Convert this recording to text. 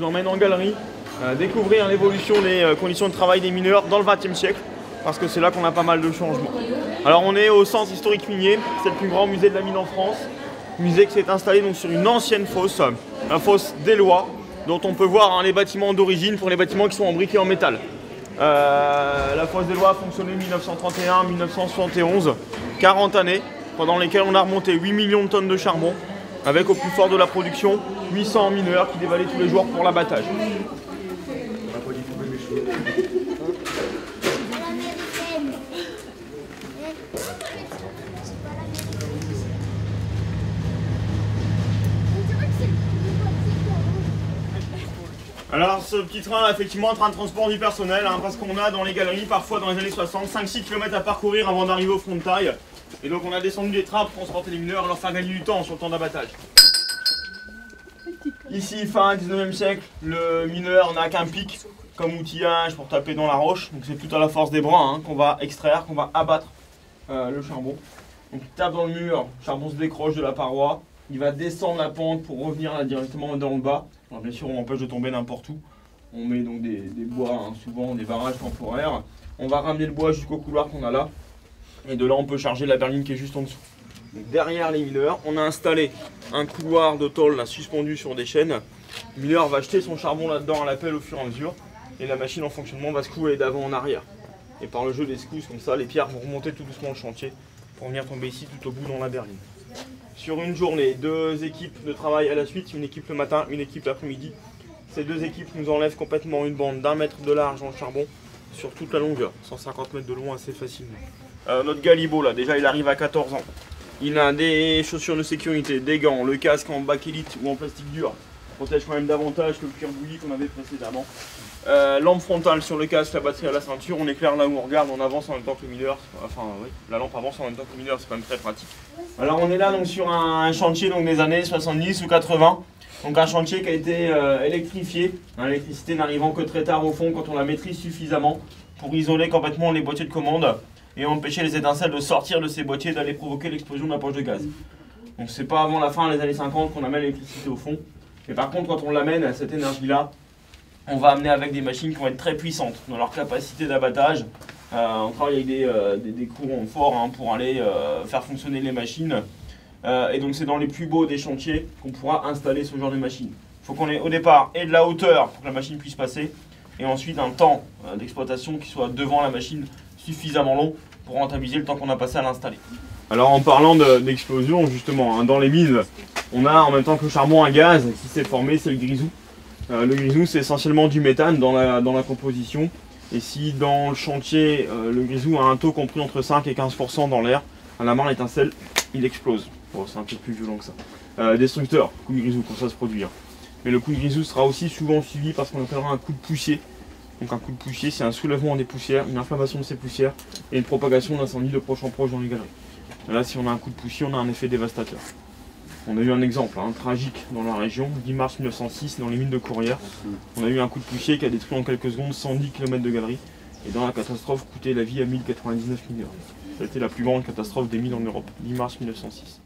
vous emmène en galerie découvrir l'évolution des conditions de travail des mineurs dans le XXe siècle, parce que c'est là qu'on a pas mal de changements. Alors on est au centre historique minier, c'est le plus grand musée de la mine en France, musée qui s'est installé donc sur une ancienne fosse, la fosse d'Éloie, dont on peut voir les bâtiments d'origine pour les bâtiments qui sont imbriqués en métal. La fosse d'Éloie a fonctionné 1931-1971, 40 années, pendant lesquelles on a remonté 8 millions de tonnes de charbon, avec au plus fort de la production 800 mineurs qui dévalaient tous les jours pour l'abattage. Alors ce petit train là, effectivement, un train de transport du personnel, parce qu'on a dans les galeries, parfois dans les années 60, 5-6 km à parcourir avant d'arriver au front de taille. Et donc on a descendu des trains pour transporter les mineurs et leur faire gagner du temps sur le temps d'abattage. Ici, fin 19e siècle, le mineur n'a qu'un pic comme outillage pour taper dans la roche. Donc c'est tout à la force des bras qu'on va extraire, qu'on va abattre le charbon. Donc il tape dans le mur, le charbon se décroche de la paroi, il va descendre la pente pour revenir là, directement dans le bas. Alors, bien sûr, on empêche de tomber n'importe où. On met donc des bois, souvent des barrages temporaires. On va ramener le bois jusqu'au couloir qu'on a là. Et de là, on peut charger la berline qui est juste en dessous. Donc, derrière les mineurs, on a installé un couloir de tôle là, suspendu sur des chaînes. Le mineur va jeter son charbon là-dedans à la pelle au fur et à mesure. Et la machine en fonctionnement va secouer d'avant en arrière. Et par le jeu des secousses comme ça, les pierres vont remonter tout doucement le chantier pour venir tomber ici tout au bout dans la berline. Sur une journée, 2 équipes de travail à la suite, une équipe le matin, une équipe l'après-midi. Ces 2 équipes nous enlèvent complètement une bande d'1 mètre de large en charbon sur toute la longueur, 150 mètres de long assez facilement. Notre Galibo là, déjà il arrive à 14 ans. Il a des chaussures de sécurité, des gants, le casque en bakélite ou en plastique dur. Protège quand même davantage que le cuir bouilli qu'on avait précédemment. Lampe frontale sur le casque, la batterie à la ceinture, on éclaire là où on regarde, on avance en même temps que le mineur. Enfin oui, la lampe avance en même temps que le mineur, c'est quand même très pratique. Alors on est là donc sur un chantier donc, des années 70 ou 80. Donc un chantier qui a été électrifié, l'électricité n'arrivant que très tard au fond quand on la maîtrise suffisamment pour isoler complètement les boîtiers de commande et empêcher les étincelles de sortir de ces boîtiers et d'aller provoquer l'explosion de la poche de gaz. Donc c'est pas avant la fin des années 50 qu'on amène l'électricité au fond. Et par contre quand on l'amène à cette énergie-là, on va amener avec des machines qui vont être très puissantes dans leur capacité d'abattage. On travaille avec des courants forts pour aller faire fonctionner les machines. Et donc c'est dans les plus beaux des chantiers qu'on pourra installer ce genre de machine. Il faut qu'on ait au départ et de la hauteur pour que la machine puisse passer, et ensuite un temps d'exploitation qui soit devant la machine suffisamment long pour rentabiliser le temps qu'on a passé à l'installer. Alors en parlant d'explosion justement, dans les mines, on a en même temps que le charbon un gaz qui s'est formé, c'est le grisou. Le grisou c'est essentiellement du méthane dans la composition. Et si dans le chantier, le grisou a un taux compris entre 5 et 15% dans l'air, à la main l'étincelle, il explose. Bon, c'est un peu plus violent que ça. Destructeur, coup de grisou, quand ça se produit. Mais le coup de grisou sera aussi souvent suivi par ce qu'on appellera un coup de poussier. Donc un coup de poussier, c'est un soulèvement des poussières, une inflammation de ces poussières et une propagation d'incendie de proche en proche dans les galeries. Et là, si on a un coup de poussier, on a un effet dévastateur. On a eu un exemple tragique dans la région, 10 mars 1906, dans les mines de Courrières. On a eu un coup de poussier qui a détruit en quelques secondes 110 km de galerie. Et dans la catastrophe, coûté la vie à 1099 mineurs. Ça a été la plus grande catastrophe des mines en Europe, 10 mars 1906.